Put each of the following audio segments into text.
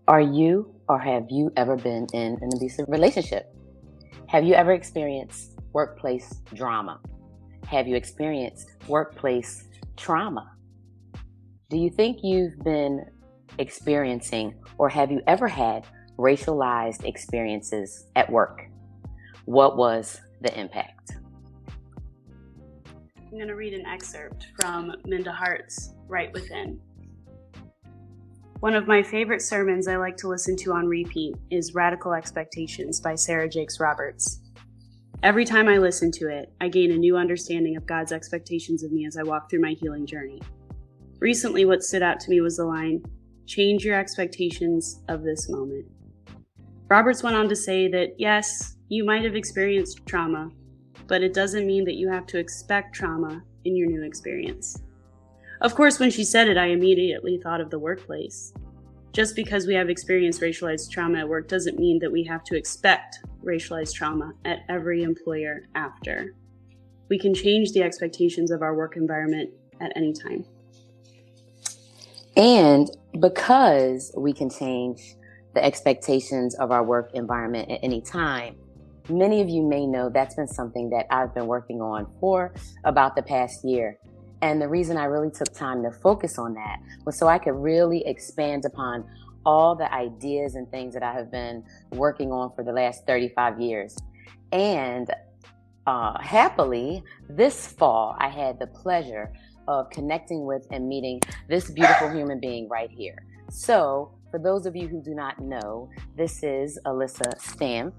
Are you or have you ever been in an abusive relationship? Have you ever experienced workplace drama? Have you experienced workplace trauma? Do you think you've been experiencing or have you ever had racialized experiences at work? What was the impact? I'm going to read an excerpt from Minda Hart's Right Within. One of my favorite sermons I like to listen to on repeat is Radical Expectations by Sarah Jakes Roberts. Every time I listen to it, I gain a new understanding of God's expectations of me as I walk through my healing journey. Recently, what stood out to me was the line, "Change your expectations of this moment." Roberts went on to say that, yes, you might have experienced trauma, but it doesn't mean that you have to expect trauma in your new experience. Of course, when she said it, I immediately thought of the workplace. Just because we have experienced racialized trauma at work doesn't mean that we have to expect racialized trauma at every employer after. We can change the expectations of our work environment at any time. And because we can change the expectations of our work environment at any time, many of you may know that's been something that I've been working on for about the past year. And the reason I really took time to focus on that was so I could really expand upon all the ideas and things that I have been working on for the last 35 years. And happily, this fall, I had the pleasure of connecting with and meeting this beautiful human being right here. So, for those of you who do not know, this is Alyssa Stamp,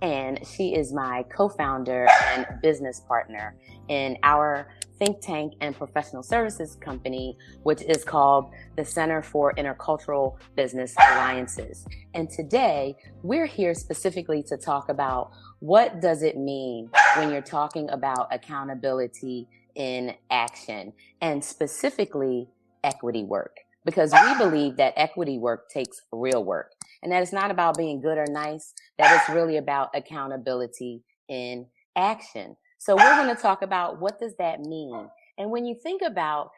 and she is my co-founder and business partner in our think tank and professional services company, which is called the Center for Intercultural Business Alliances. And today, we're here specifically to talk about what does it mean when you're talking about accountability in action, and specifically equity work, because we believe that equity work takes real work, and that it's not about being good or nice, that it's really about accountability in action. So we're going to talk about what does that mean. And when you think about,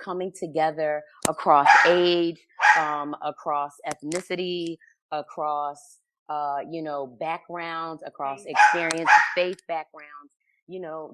coming together across age, across ethnicity, across, backgrounds, across experience, faith backgrounds,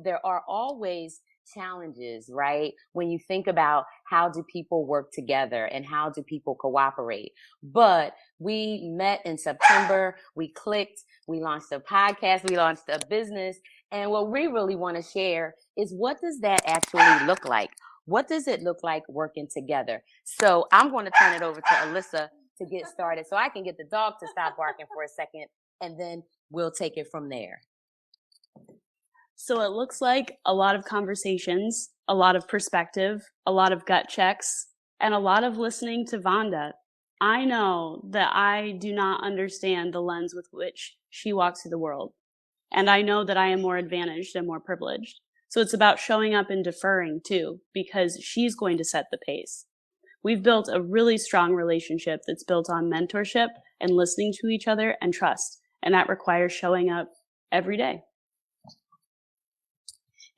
there are always challenges, right? When you think about how do people work together and how do people cooperate. But we met in September, we clicked, we launched a podcast, we launched a business. And what we really want to share is what does that actually look like? What does it look like working together? So I'm going to turn it over to Alyssa to get started so I can get the dog to stop barking for a second, and then we'll take it from there. So it looks like a lot of conversations, a lot of perspective, a lot of gut checks, and a lot of listening to Vonda. I know that I do not understand the lens with which she walks through the world. And I know that I am more advantaged and more privileged. So it's about showing up and deferring too, because she's going to set the pace. We've built a really strong relationship that's built on mentorship and listening to each other and trust. And that requires showing up every day.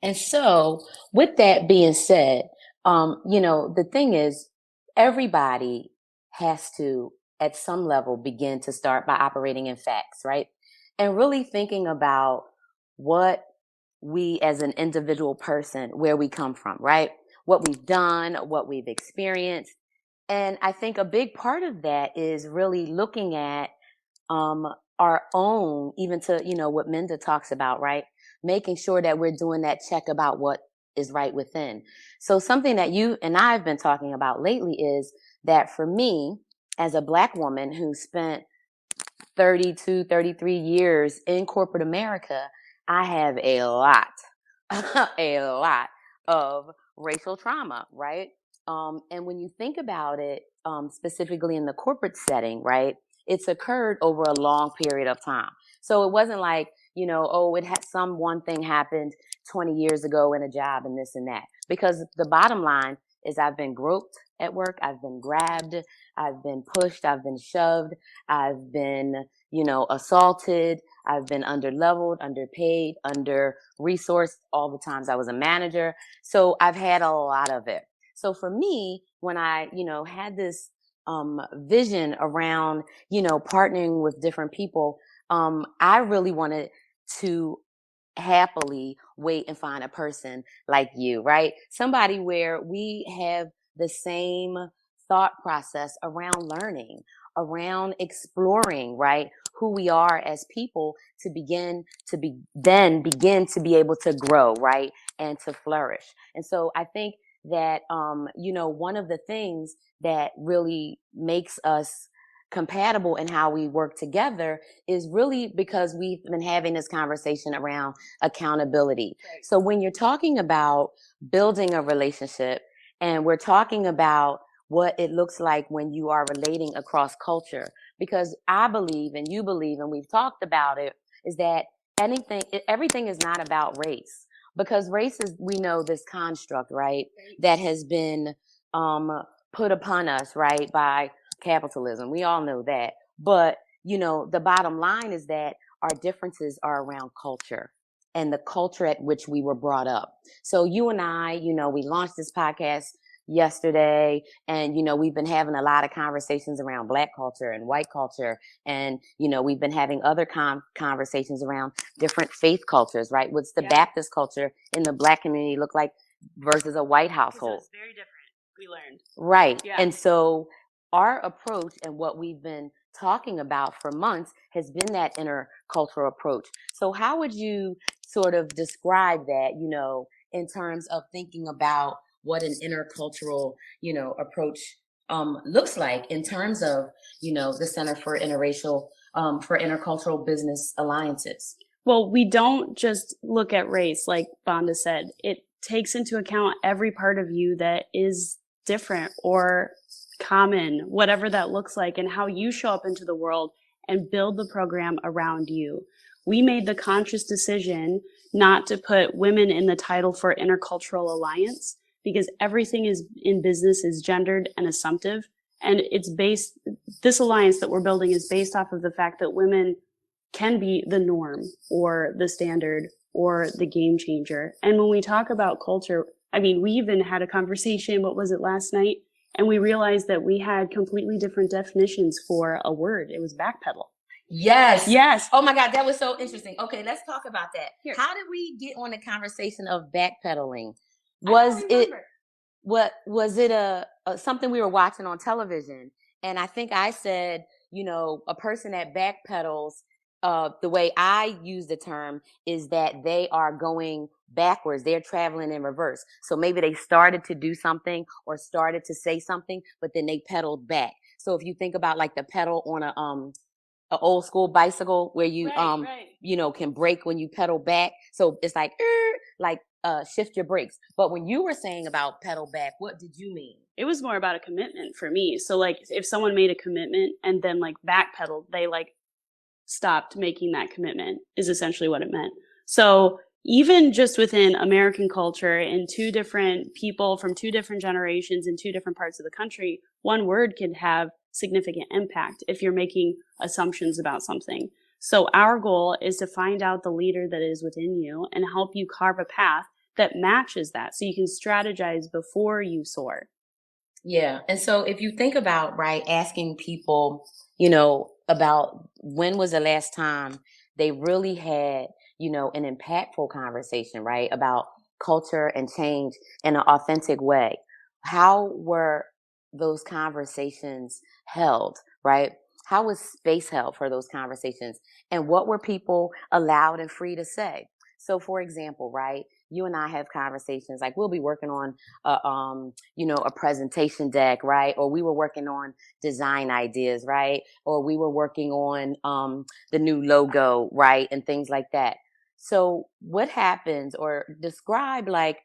And so, with that being said, the thing is, everybody has to, at some level, begin to start by operating in facts, right? And really thinking about what we as an individual person, where we come from, right? What we've done, what we've experienced. And I think a big part of that is really looking at our own, even to, what Minda talks about, right? Making sure that we're doing that check about what is right within. So something that you and I have been talking about lately is that for me, as a Black woman who spent 32, 33 years in corporate America, I have a lot, a lot of racial trauma, right? And when you think about it, specifically in the corporate setting, right, it's occurred over a long period of time. So it wasn't like, it had some one thing happened 20 years ago in a job and this and that. Because the bottom line is I've been groped at work, I've been grabbed, I've been pushed, I've been shoved, I've been, assaulted, I've been under-leveled, underpaid, under-resourced all the times I was a manager. So I've had a lot of it. So for me, when I, had this vision around, partnering with different people, I really wanted to happily wait and find a person like you, right? Somebody where we have the same thought process around learning, around exploring, right? Who we are as people to begin to be able to grow, right? And to flourish. And so I think that, one of the things that really makes us compatible in how we work together is really because we've been having this conversation around accountability. Right. So when you're talking about building a relationship and we're talking about what it looks like when you are relating across culture, because I believe and you believe, and we've talked about it, is that everything is not about race, because race is, we know, this construct, right, that has been put upon us, right, by capitalism. We all know that. But, the bottom line is that our differences are around culture and the culture at which we were brought up. So you and I, we launched this podcast yesterday, and we've been having a lot of conversations around Black culture and white culture, and we've been having other conversations around different faith cultures, right? What's the Baptist culture in the Black community look like versus a white household? It's very different, we learned. Right. Yeah. And so our approach and what we've been talking about for months has been that intercultural approach. So how would you sort of describe that, in terms of thinking about what an intercultural, approach looks like in terms of, the Center for Intercultural Business Alliances? Well, we don't just look at race, like Vonda said. It takes into account every part of you that is different or common, whatever that looks like, and how you show up into the world and build the program around you. We made the conscious decision not to put women in the title for Intercultural Alliance because everything is in business is gendered and assumptive. And this alliance that we're building is based off of the fact that women can be the norm or the standard or the game changer. And when we talk about culture, we even had a conversation, what was it, last night? And we realized that we had completely different definitions for a word. It was backpedal. Yes. Yes. Oh my God, that was so interesting. Okay, let's talk about that. Here. How did we get on the conversation of backpedaling? Was it something we were watching on television? And I think I said, a person that backpedals, the way I use the term is that they are going backwards. They're traveling in reverse. So maybe they started to do something or started to say something, but then they pedaled back. So if you think about like the pedal on a old school bicycle where you can brake when you pedal back. So it's like shift your brakes. But when you were saying about pedal back, what did you mean? It was more about a commitment for me. So like if someone made a commitment and then like backpedaled, they like stopped making that commitment is essentially what it meant. So even just within American culture and two different people from two different generations in two different parts of the country, one word can have significant impact if you're making assumptions about something. So our goal is to find out the leader that is within you and help you carve a path that matches that so you can strategize before you soar. Yeah. And so if you think about, right, asking people, about when was the last time they really had, an impactful conversation, right, about culture and change in an authentic way. How were those conversations held, right? How was space held for those conversations? And what were people allowed and free to say? So, for example, right, you and I have conversations like we'll be working on a presentation deck, right? Or we were working on design ideas, right? Or we were working on the new logo, right? And things like that. So what happens, or describe like,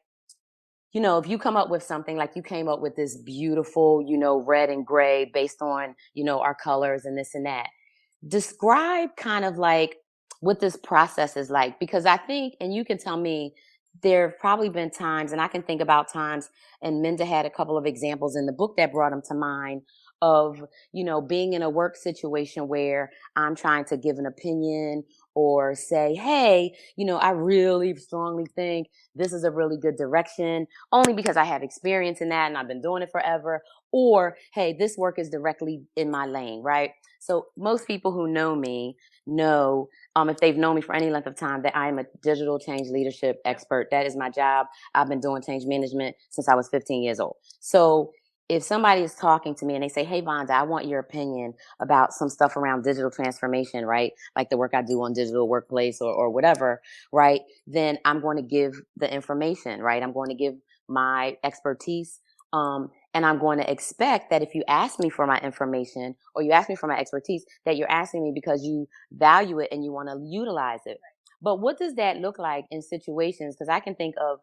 if you come up with something like you came up with this beautiful, red and gray based on, our colors and this and that. Describe kind of like what this process is like, because I think, and you can tell me, there have probably been times, and I can think about times, and Minda had a couple of examples in the book that brought them to mind of, being in a work situation where I'm trying to give an opinion or say, hey, I really strongly think this is a really good direction only because I have experience in that and I've been doing it forever. Or, hey, this work is directly in my lane, right? So most people who know me know, if they've known me for any length of time, that I am a digital change leadership expert. That is my job. I've been doing change management since I was 15 years old. So if somebody is talking to me and they say, hey, Vonda, I want your opinion about some stuff around digital transformation, right? Like the work I do on digital workplace or whatever, right? Then I'm going to give the information, right? I'm going to give my expertise. And I'm going to expect that if you ask me for my information or you ask me for my expertise, that you're asking me because you value it and you want to utilize it. But what does that look like in situations? Because I can think of,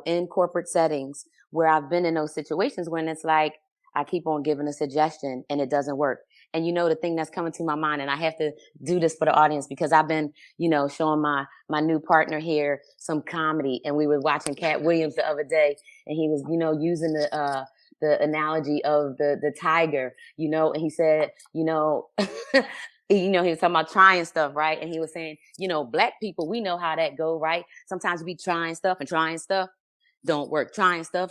in corporate settings where I've been in those situations when it's like, I keep on giving a suggestion and it doesn't work. And the thing that's coming to my mind, and I have to do this for the audience because I've been, showing my new partner here some comedy, and we were watching Cat Williams the other day, and he was, using the analogy of the tiger, and he said, he was talking about trying stuff, right? And he was saying, black people, we know how that go, right? Sometimes we be trying stuff don't work. Trying stuff,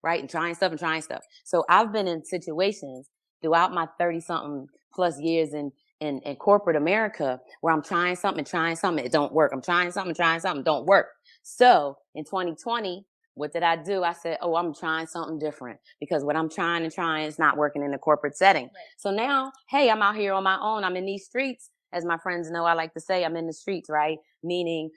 right? And trying stuff and trying stuff. So I've been in situations throughout my 30 something plus years in corporate America where I'm trying something, it don't work. I'm trying something, it don't work. So in 2020, what did I do? I said, oh, I'm trying something different because what I'm trying is not working in the corporate setting. Right. So now, hey, I'm out here on my own. I'm in these streets. As my friends know, I like to say I'm in the streets, right? Meaning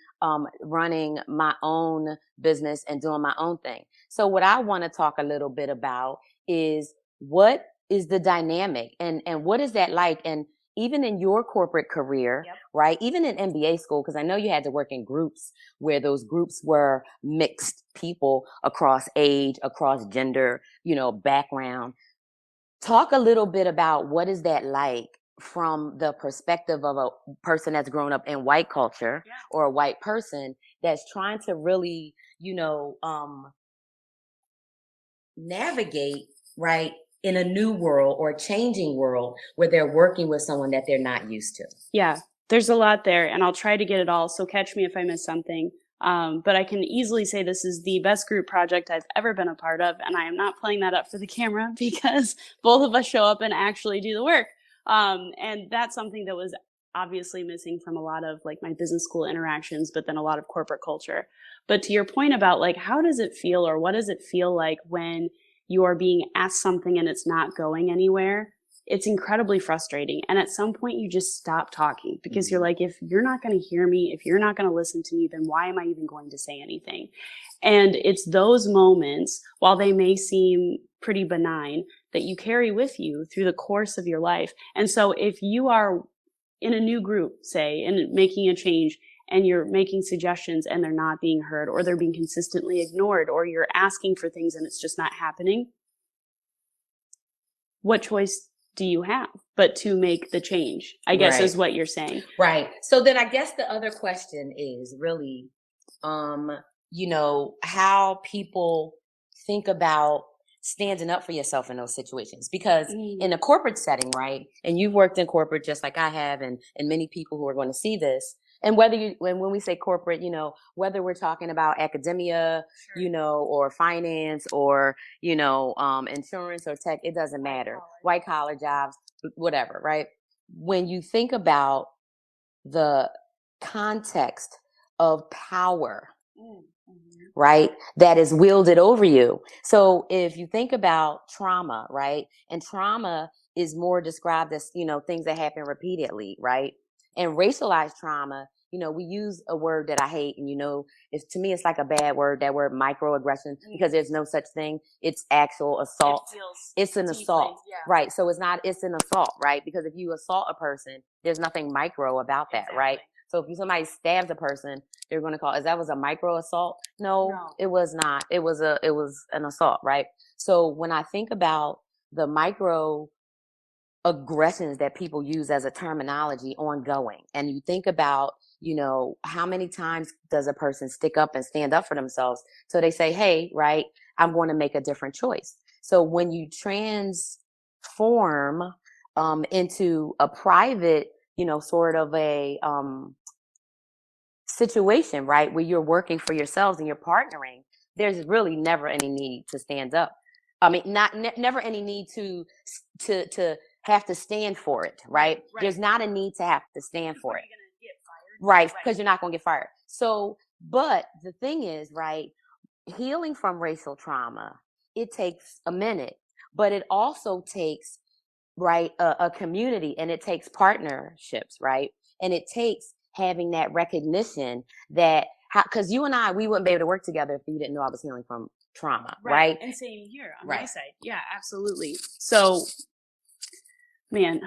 running my own business and doing my own thing. So what I want to talk a little bit about is what is the dynamic and what is that like? And even in your corporate career, yep. Right? Even in MBA school, because I know you had to work in groups where those groups were mixed people across age, across gender, background. Talk a little bit about what is that like from the perspective of a person that's grown up in white culture, yeah. Or a white person that's trying to really, navigate, right, in a new world or a changing world where they're working with someone that they're not used to. Yeah, there's a lot there, and I'll try to get it all, so catch me if I miss something. But I can easily say this is the best group project I've ever been a part of, and I am not playing that up for the camera because both of us show up and actually do the work. And that's something that was obviously missing from a lot of like my business school interactions, but then a lot of corporate culture. But to your point about like, how does it feel or what does it feel like when you are being asked something and it's not going anywhere? It's incredibly frustrating. And at some point you just stop talking because you're like, if you're not going to hear me, if you're not going to listen to me, then why am I even going to say anything? And it's those moments, while they may seem pretty benign, that you carry with you through the course of your life. And so if you are in a new group, say, and making a change, and you're making suggestions and they're not being heard, or they're being consistently ignored, or you're asking for things and it's just not happening, what choice do you have but to make the change, I guess, right. Is what you're saying. Right. So then I guess the other question is really, how people think about standing up for yourself in those situations. Because in a corporate setting, right, and you've worked in corporate just like I have, and many people who are going to see this, and when we say corporate, whether we're talking about academia, sure. Or finance or, insurance or tech, it doesn't matter. White collar jobs, whatever, right? When you think about the context of power, right, that is wielded over you. So if you think about trauma, right, and trauma is more described as, things that happen repeatedly, right? And racialized trauma, we use a word that I hate, and to me it's like a bad word, that word microaggression, because there's no such thing. It's actual assault. It's an assault, yeah. Right? So it's an assault, right? Because if you assault a person, there's nothing micro about that, exactly. Right? So if somebody stabs a person, they're going to call, that was a micro assault? No, it was not. It was an assault, right? So when I think about the micro aggressions that people use as a terminology ongoing, and you think about, how many times does a person stick up and stand up for themselves? So they say, hey, right, I'm going to make a different choice. So when you transform into a private sort of a situation, right, where you're working for yourselves and you're partnering, there's really never any need to stand up. I mean, never any need to have to stand for it, right? There's not a need to have to stand for it, right? Because you're not going to get fired. So, but the thing is, right, healing from racial trauma, it takes a minute, but it also takes, right, a community, and it takes partnerships, right? And it takes having that recognition that, because you and I, we wouldn't be able to work together if you didn't know I was healing from trauma, right? And same here on my side. Yeah, absolutely. So, man,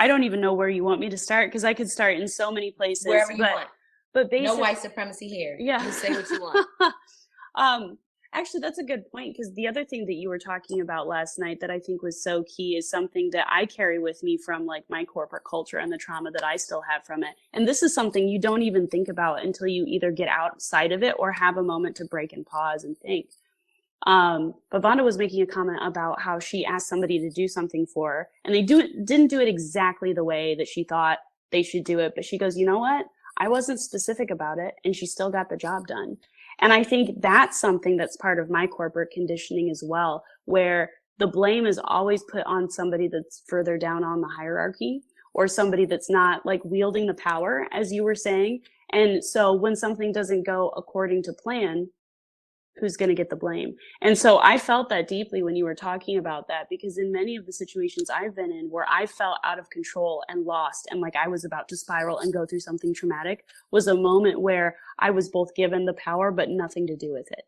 I don't even know where you want me to start, because I could start in so many places. Wherever you want. But basically, no white supremacy here. Yeah. You say what you want. Actually, that's a good point, because the other thing that you were talking about last night that I think was so key is something that I carry with me from like my corporate culture and the trauma that I still have from it. And this is something you don't even think about until you either get outside of it or have a moment to break and pause and think. But Vonda was making a comment about how she asked somebody to do something for her, and they didn't do it exactly the way that she thought they should do it. But she goes, you know what? I wasn't specific about it, and she still got the job done. And I think that's something that's part of my corporate conditioning as well, where the blame is always put on somebody that's further down on the hierarchy, or somebody that's not like wielding the power, as you were saying. And so when something doesn't go according to plan, who's going to get the blame? And so I felt that deeply when you were talking about that, because in many of the situations I've been in where I felt out of control and lost and like I was about to spiral and go through something traumatic, was a moment where I was both given the power but nothing to do with it.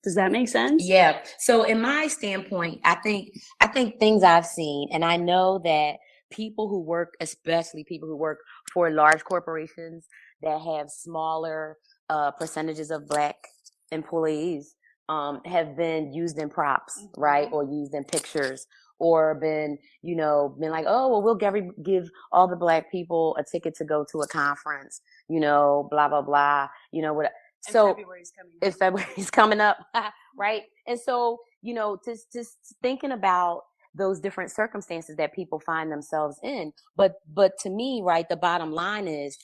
Does that make sense? Yeah. So in my standpoint, I think things I've seen, and I know that people who work, especially people who work for large corporations that have smaller percentages of Black employees, have been used in props, right? Or used in pictures, or been like, oh, well, we'll give all the Black people a ticket to go to a conference, blah, blah, blah, what. So if February's coming up, right? And so, just thinking about those different circumstances that people find themselves in. But to me, right, the bottom line is,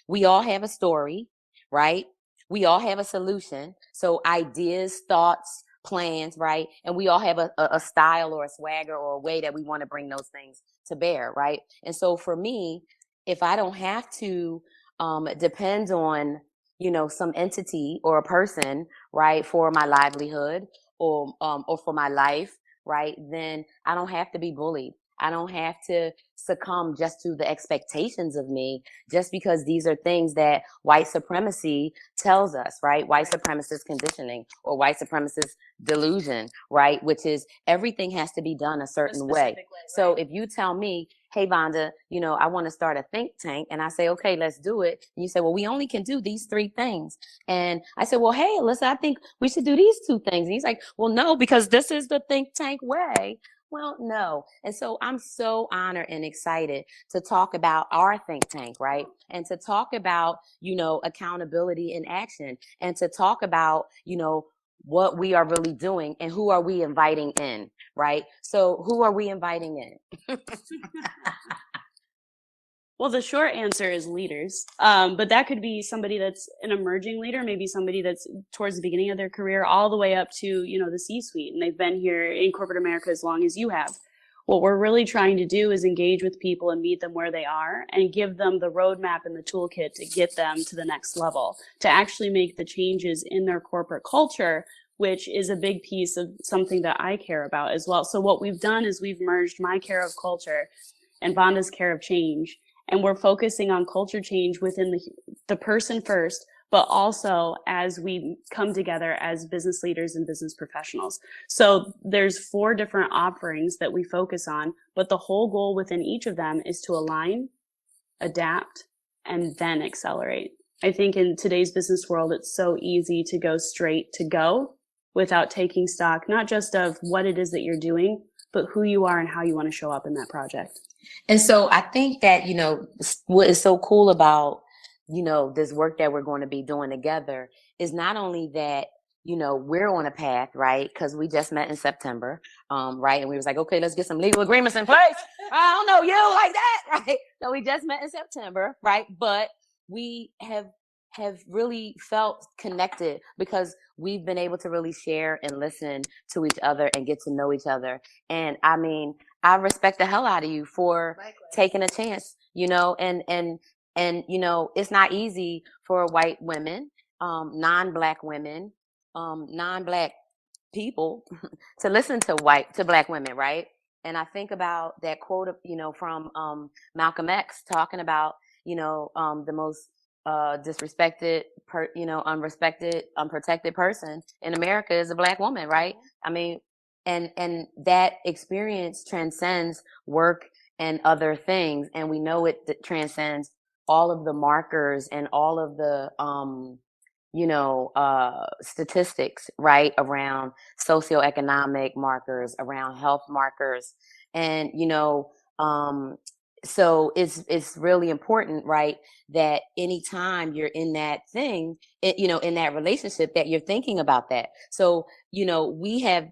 we all have a story, right? We all have a solution. So ideas, thoughts, plans, right? And we all have a style or a swagger or a way that we want to bring those things to bear, right? And so for me, if I don't have to depend on, some entity or a person, right, for my livelihood or for my life, right, then I don't have to be bullied. I don't have to succumb just to the expectations of me, just because these are things that white supremacy tells us, right? White supremacist conditioning or white supremacist delusion, right? Which is everything has to be done a certain way. Right? So if you tell me, hey, Vonda, I want to start a think tank, and I say, okay, let's do it. And you say, well, we only can do these 3 things. And I said, well, hey, Alyssa, I think we should do these 2 things. And he's like, well, no, because this is the think tank way. Well, no. And so I'm so honored and excited to talk about our think tank, right? And to talk about, accountability in action, and to talk about, what we are really doing and who are we inviting in, right? So who are we inviting in? Well, the short answer is leaders. But that could be somebody that's an emerging leader, maybe somebody that's towards the beginning of their career, all the way up to, the C-suite. And they've been here in corporate America as long as you have. What we're really trying to do is engage with people and meet them where they are and give them the roadmap and the toolkit to get them to the next level, to actually make the changes in their corporate culture, which is a big piece of something that I care about as well. So what we've done is we've merged my care of culture and Vonda's care of change. And we're focusing on culture change within the person first, but also as we come together as business leaders and business professionals. So there's 4 different offerings that we focus on, but the whole goal within each of them is to align, adapt, and then accelerate. I think in today's business world, it's so easy to go straight to go without taking stock, not just of what it is that you're doing, but who you are and how you want to show up in that project. And so I think that, what is so cool about, this work that we're going to be doing together is not only that, we're on a path, right? Because we just met in September, right? And we was like, okay, let's get some legal agreements in place. I don't know you like that, right? So we just met in September, right? But we have really felt connected because we've been able to really share and listen to each other and get to know each other. And I mean, I respect the hell out of you for taking a chance, and it's not easy for white women, non-black women, non-black people to listen to black women, right? And I think about that quote, from Malcolm X talking about, the most disrespected, unrespected, unprotected person in America is a black woman, right? I mean, and that experience transcends work and other things, and we know it transcends all of the markers and all of the statistics, right, around socioeconomic markers, around health markers. And, so it's really important, right, that anytime you're in that thing, in that relationship, that you're thinking about that. So, we have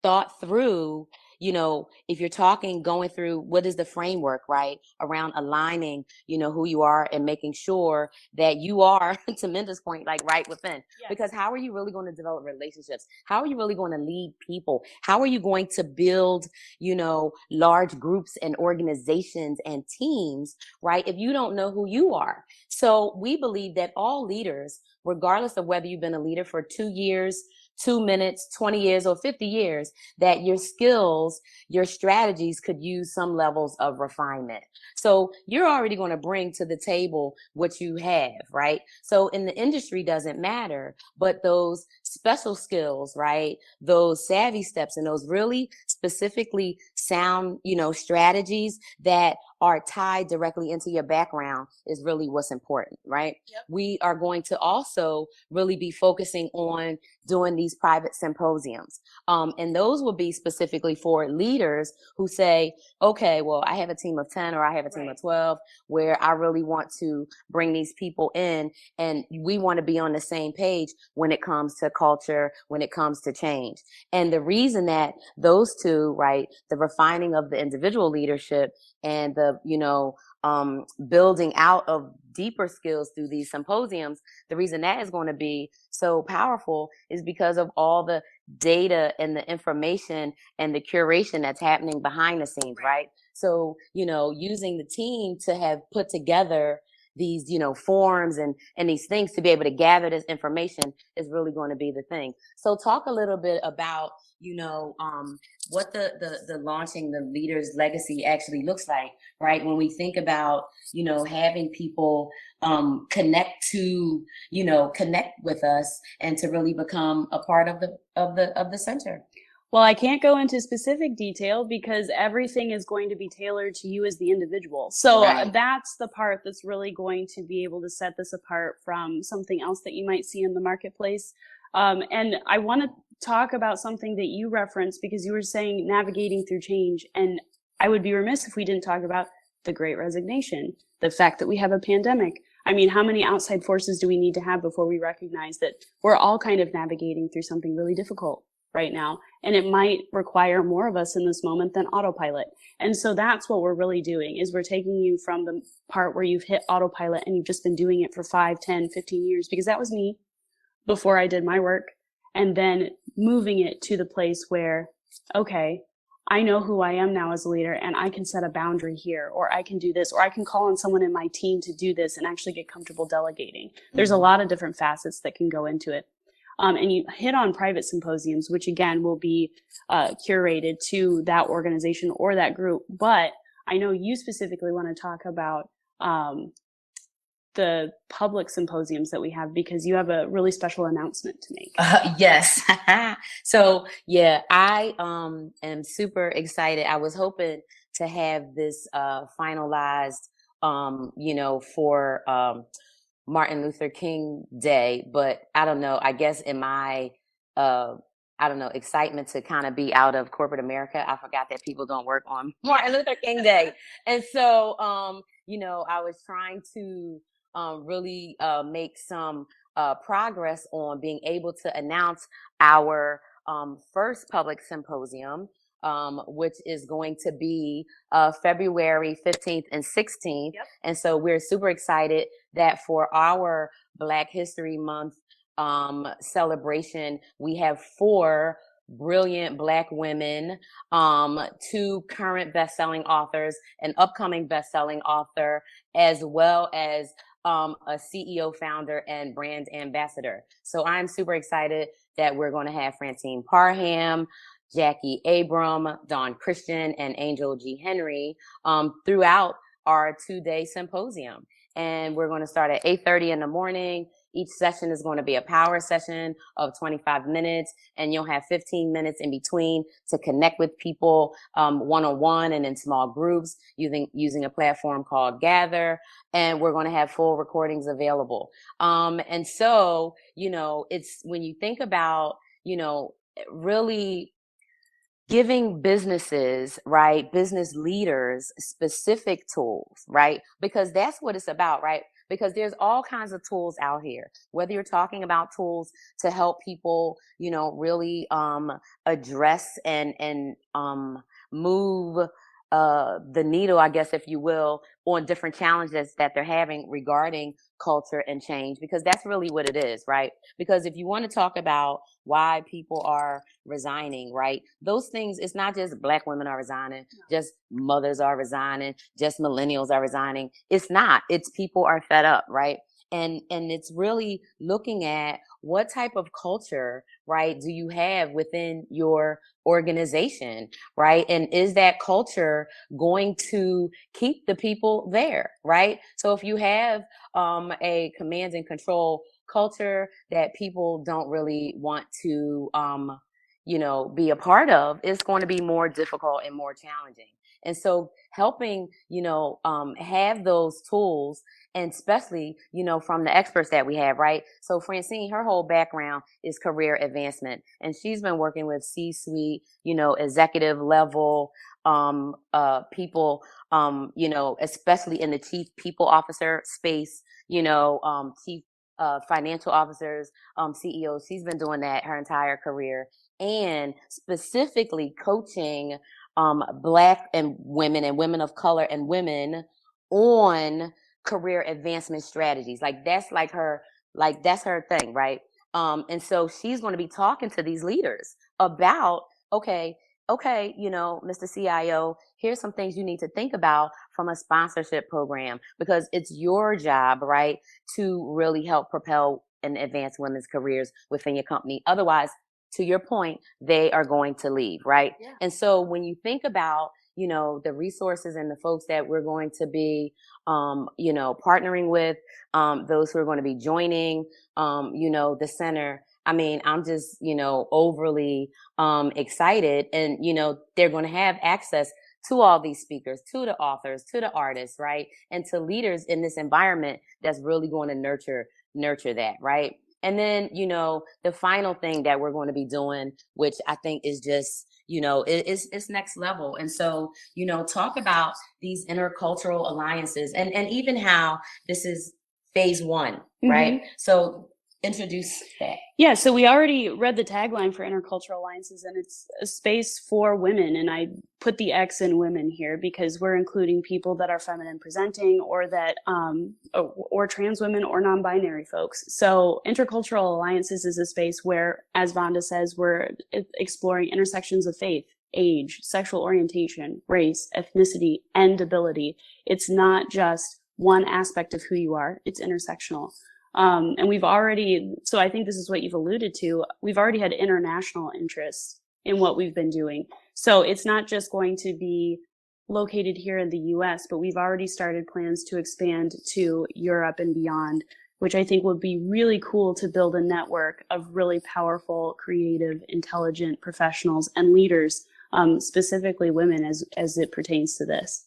thought through, if you're going through what is the framework, right, around aligning, who you are and making sure that you are, to Minda's point, like right within. Yes. Because how are you really going to develop relationships? How are you really going to lead people? How are you going to build, large groups and organizations and teams, right, if you don't know who you are? So we believe that all leaders, regardless of whether you've been a leader for 2 years, 2 minutes, 20 years, or 50 years, that your skills, your strategies could use some levels of refinement. So you're already going to bring to the table what you have, right? So in the industry doesn't matter, but those special skills, right? Those savvy steps and those really specifically sound, strategies that are tied directly into your background is really what's important, right? Yep. We are going to also really be focusing on doing these private symposiums. And those will be specifically for leaders who say, okay, well, I have a team of 10 or I have a team of 12 where I really want to bring these people in, and we want to be on the same page when it comes to culture, when it comes to change. And the reason that those two, right, the refining of the individual leadership and the, building out of deeper skills through these symposiums, the reason that is going to be so powerful is because of all the data and the information and the curation that's happening behind the scenes, right? So, using the team to have put together these, forms and these things to be able to gather this information is really going to be the thing. So talk a little bit about, what the launching the leader's legacy actually looks like, right? When we think about, having people connect with us and to really become a part of the center. Well, I can't go into specific detail because everything is going to be tailored to you as the individual. So That's the part that's really going to be able to set this apart from something else that you might see in the marketplace. And I want to talk about something that you referenced because you were saying navigating through change. And I would be remiss if we didn't talk about the Great Resignation, the fact that we have a pandemic. I mean, how many outside forces do we need to have before we recognize that we're all kind of navigating through something really difficult right now, and it might require more of us in this moment than autopilot. And so that's what we're really doing, is we're taking you from the part where you've hit autopilot and you've just been doing it for 5, 10, 15 years, because that was me before I did my work, and then moving it to the place where, okay, I know who I am now as a leader, and I can set a boundary here, or I can do this, or I can call on someone in my team to do this and actually get comfortable delegating. There's a lot of different facets that can go into it. And you hit on private symposiums, which again will be curated to that organization or that group. But I know you specifically want to talk about the public symposiums that we have, because you have a really special announcement to make. Yes. So yeah, I am super excited. I was hoping to have this finalized, for Martin Luther King Day, but I don't know, I guess in my, excitement to kind of be out of corporate America, I forgot that people don't work on Martin Luther King Day. And so, I was trying to really make some progress on being able to announce our first public symposium, which is going to be February 15th and 16th. Yep. And so we're super excited that for our Black History Month celebration, we have 4 brilliant Black women, 2 current best-selling authors, an upcoming best-selling author, as well as a CEO, founder, and brand ambassador. So I'm super excited that we're going to have Francine Parham, Jackie Abram, Dawn Christian, and Angel G. Henry throughout our 2-day symposium. And we're going to start at 8:30 in the morning. Each session is going to be a power session of 25 minutes, and you'll have 15 minutes in between to connect with people one-on-one and in small groups using a platform called Gather. And we're going to have full recordings available. And so, it's when you think about, really giving businesses, right, business leaders specific tools, right? Because that's what it's about, right? Because there's all kinds of tools out here, whether you're talking about tools to help people, really address and move the needle, I guess, if you will, on different challenges that they're having regarding culture and change, because that's really what it is, right? Because if you want to talk about why people are resigning, right? Those things, it's not just Black women are resigning, just mothers are resigning, just millennials are resigning. It's not. It's people are fed up, right? And it's really looking at what type of culture, right, do you have within your organization, right? And is that culture going to keep the people there, right? So if you have a command and control culture that people don't really want to, be a part of, it's going to be more difficult and more challenging. And so helping, have those tools, and especially, from the experts that we have, right? So Francine, her whole background is career advancement, and she's been working with C-suite, executive level people, especially in the chief people officer space, chief financial officers, CEOs. She's been doing that her entire career, and specifically coaching Black and women of color and women on career advancement strategies. That's her thing, right? And so she's going to be talking to these leaders about, okay, Mr. CIO, here's some things you need to think about from a sponsorship program, because it's your job, right, to really help propel and advance women's careers within your company. Otherwise, to your point, they are going to leave, right? Yeah. And so when you think about, the resources and the folks that we're going to be, partnering with, those who are going to be joining, the center, I mean, I'm just, overly excited. And, they're going to have access to all these speakers, to the authors, to the artists, right? And to leaders in this environment that's really going to nurture that, right? And then, the final thing that we're going to be doing, which I think is just, it's next level. And so, talk about these intercultural alliances and even how this is phase 1, right? So introduce that. Yeah, so we already read the tagline for Intercultural Alliances, and it's a space for women. And I put the X in women here because we're including people that are feminine presenting, or that, or trans women, or non-binary folks. So Intercultural Alliances is a space where, as Vonda says, we're exploring intersections of faith, age, sexual orientation, race, ethnicity, and ability. It's not just one aspect of who you are, it's intersectional. And so I think this is what you've alluded to. We've already had international interest in what we've been doing. So it's not just going to be located here in the US, but we've already started plans to expand to Europe and beyond, which I think would be really cool to build a network of really powerful, creative, intelligent professionals and leaders, specifically women as it pertains to this.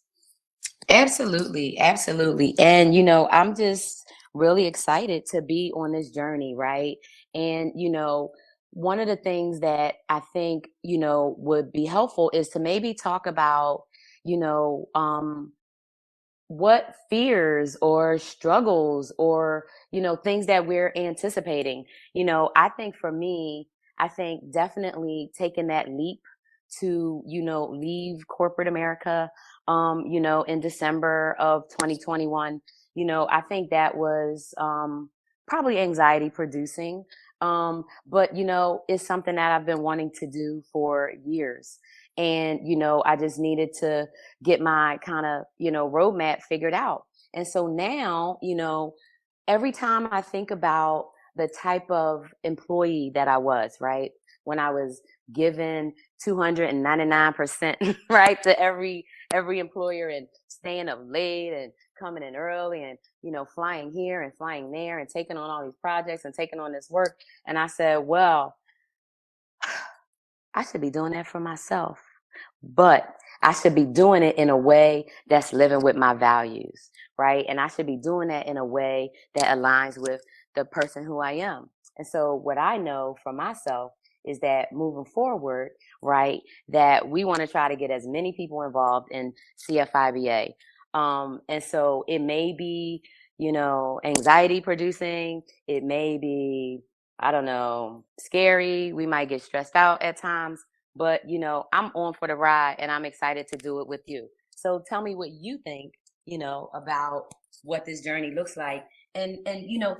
Absolutely. Absolutely. And, I'm just really excited to be on this journey, right? And, one of the things that I think, would be helpful is to maybe talk about, what fears or struggles or, things that we're anticipating. I think for me, I think definitely taking that leap to, leave corporate America, in December of 2021, I think that was, probably anxiety producing. But, it's something that I've been wanting to do for years. And, I just needed to get my kind of, roadmap figured out. And so now, every time I think about the type of employee that I was, right? When I was given 299%, right, to every employer and staying up late and coming in early and, flying here and flying there and taking on all these projects and taking on this work. And I said, well, I should be doing that for myself, but I should be doing it in a way that's living with my values, right? And I should be doing that in a way that aligns with the person who I am. And so what I know for myself is that moving forward, right, that we want to try to get as many people involved in CFIBA. And so it may be, anxiety producing. It may be, I don't know, scary. We might get stressed out at times, but I'm on for the ride and I'm excited to do it with you. So tell me what you think, about what this journey looks like. And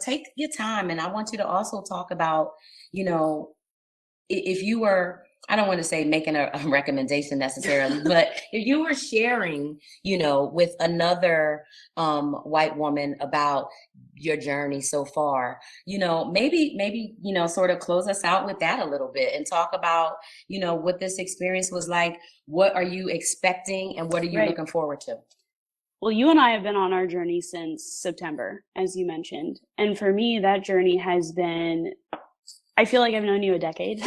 take your time. And I want you to also talk about, if you were, I don't want to say making a recommendation necessarily, but if you were sharing, with another white woman about your journey so far, maybe, sort of close us out with that a little bit and talk about, what this experience was like. What are you expecting and what are you Right. looking forward to? Well, you and I have been on our journey since September, as you mentioned. And for me, that journey has been, I feel like I've known you a decade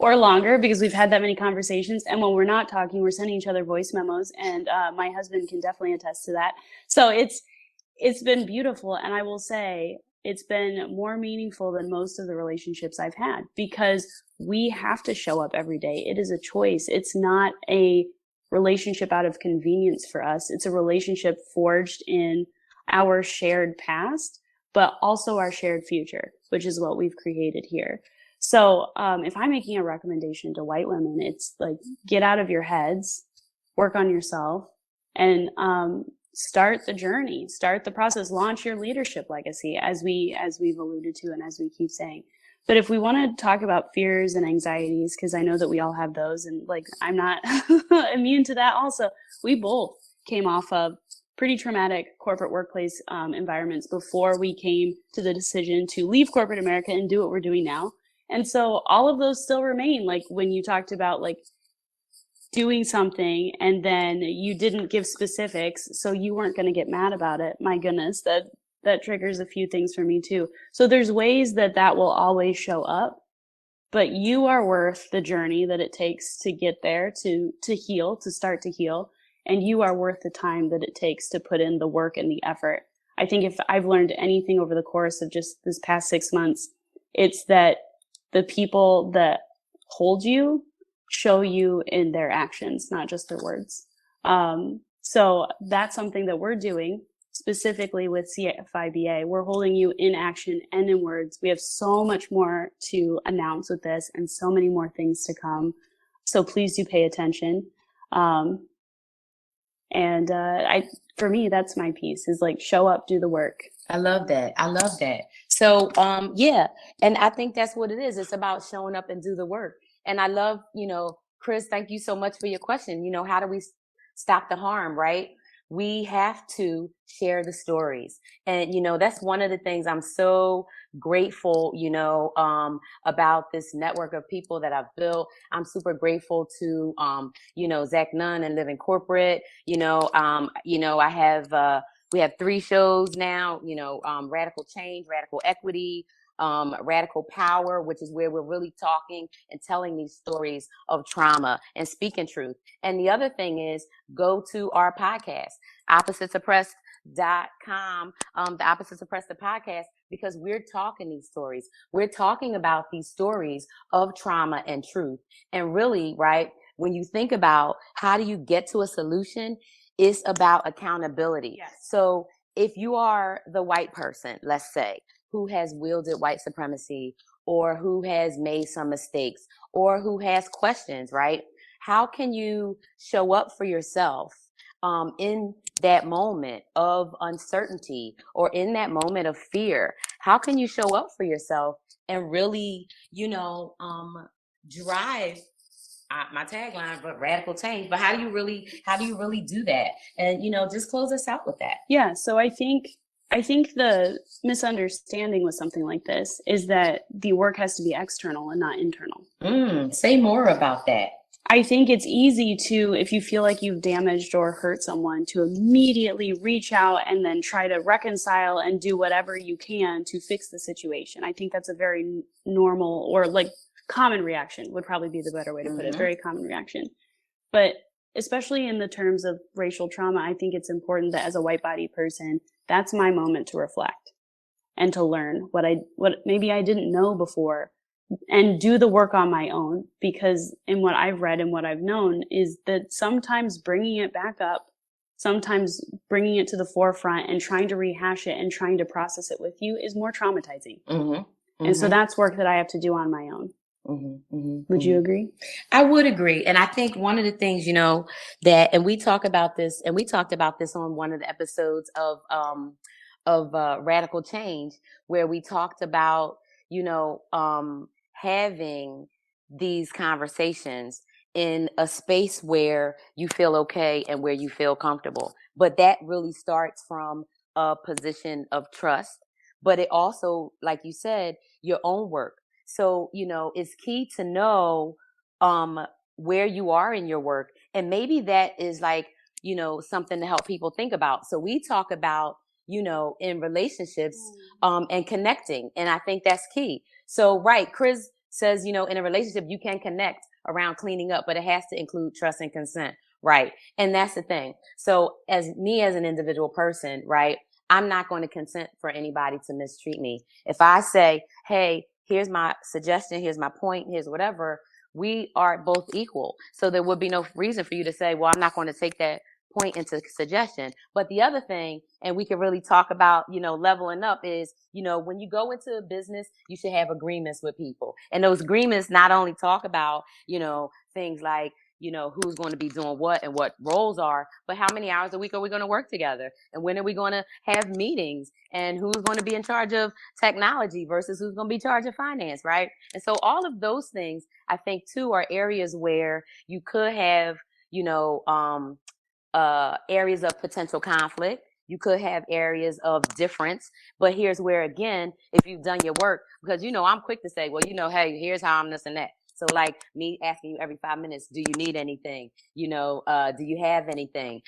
or longer because we've had that many conversations. And when we're not talking, we're sending each other voice memos. And my husband can definitely attest to that. So it's been beautiful. And I will say it's been more meaningful than most of the relationships I've had because we have to show up every day. It is a choice. It's not a relationship out of convenience for us. It's a relationship forged in our shared past, but also our shared future, which is what we've created here. So if I'm making a recommendation to white women, it's like, get out of your heads, work on yourself, and start the journey, start the process, launch your leadership legacy, as we've alluded to and as we keep saying. But if we want to talk about fears and anxieties, because I know that we all have those, and like I'm not immune to that also, we both came off of pretty traumatic corporate workplace environments before we came to the decision to leave corporate America and do what we're doing now. And so all of those still remain. Like when you talked about like doing something and then you didn't give specifics, so you weren't going to get mad about it. My goodness, that triggers a few things for me too. So there's ways that will always show up, but you are worth the journey that it takes to get there, to heal, to start to heal. And you are worth the time that it takes to put in the work and the effort. I think if I've learned anything over the course of just this past 6 months, it's that the people that hold you show you in their actions, not just their words. So that's something that we're doing specifically with CFIBA. We're holding you in action and in words. We have so much more to announce with this and so many more things to come. So please do pay attention. For me, that's my piece, is like, show up, do the work. I love that. I love that. So, yeah. And I think that's what it is. It's about showing up and do the work. And I love, Chris, thank you so much for your question. How do we stop the harm, right? We have to share the stories. And, that's one of the things I'm so grateful, about this network of people that I've built. I'm super grateful to, Zach Nunn and Living Corporate. I have, we have 3 shows now, Radical Change, Radical Equity, Radical Power, which is where we're really talking and telling these stories of trauma and speaking truth. And the other thing is, go to our podcast, oppositesoppressed.com, the Opposites Oppressed the podcast, because we're talking these stories. We're talking about these stories of trauma and truth. And really, right, when you think about how do you get to a solution, It's about accountability. Yes. So if you are the white person, let's say, who has wielded white supremacy or who has made some mistakes or who has questions, right? How can you show up for yourself in that moment of uncertainty or in that moment of fear? How can you show up for yourself and really, drive my tagline, but radical change? But how do you really do that? And just close us out with that. Yeah. So I think the misunderstanding with something like this is that the work has to be external and not internal. Say more about that. I think it's easy to, if you feel like you've damaged or hurt someone, to immediately reach out and then try to reconcile and do whatever you can to fix the situation. I think that's a very normal, or like common reaction would probably be the better way to put it. Very common reaction. But especially in the terms of racial trauma, I think it's important that as a white body person, that's my moment to reflect and to learn what maybe I didn't know before, and do the work on my own. Because in what I've read and what I've known is that sometimes bringing it back up, sometimes bringing it to the forefront and trying to rehash it and trying to process it with you is more traumatizing. And so that's work that I have to do on my own. Would you agree? I would agree. And I think one of the things, and we talked about this on one of the episodes of Radical Change, where we talked about, having these conversations in a space where you feel okay and where you feel comfortable. But that really starts from a position of trust. But it also, like you said, your own work. So, it's key to know where you are in your work. And maybe that is like, something to help people think about. So we talk about, in relationships and connecting. And I think that's key. So, right, Chris says, in a relationship, you can connect around cleaning up, but it has to include trust and consent. Right. And that's the thing. So as an individual person, right, I'm not going to consent for anybody to mistreat me. If I say, hey, here's my suggestion, here's my point, here's whatever, we are both equal. So there would be no reason for you to say, well, I'm not going to take that point into suggestion. But the other thing, and we can really talk about, leveling up, is, when you go into a business, you should have agreements with people. And those agreements not only talk about, things like, who's going to be doing what and what roles are, but how many hours a week are we going to work together? And when are we going to have meetings? And who's going to be in charge of technology versus who's going to be in charge of finance, right? And so all of those things, I think, too, are areas where you could have, areas of potential conflict. You could have areas of difference. But here's where, again, if you've done your work, because, I'm quick to say, well, hey, here's how I'm this and that. So like me asking you every 5 minutes, do you need anything? Do you have anything?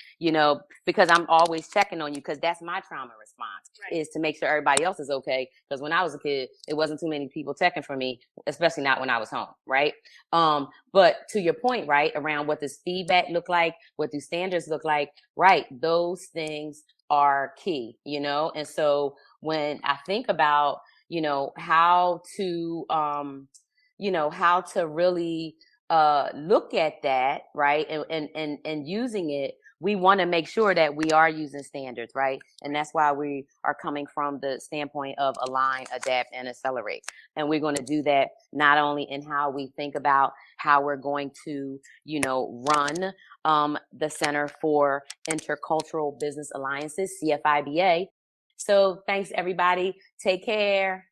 Because I'm always checking on you, because that's my trauma response, right, is to make sure everybody else is okay. Because when I was a kid, it wasn't too many people checking for me, especially not when I was home, right? But to your point, right, around what does feedback look like? What do standards look like? Right, those things are key, And so when I think about, how to, how to really look at that, right, and using it, we want to make sure that we are using standards, right? And that's why we are coming from the standpoint of align, adapt, and accelerate. And we're going to do that not only in how we think about how we're going to, run the Center for Intercultural Business Alliances, CFIBA. So thanks, everybody. Take care.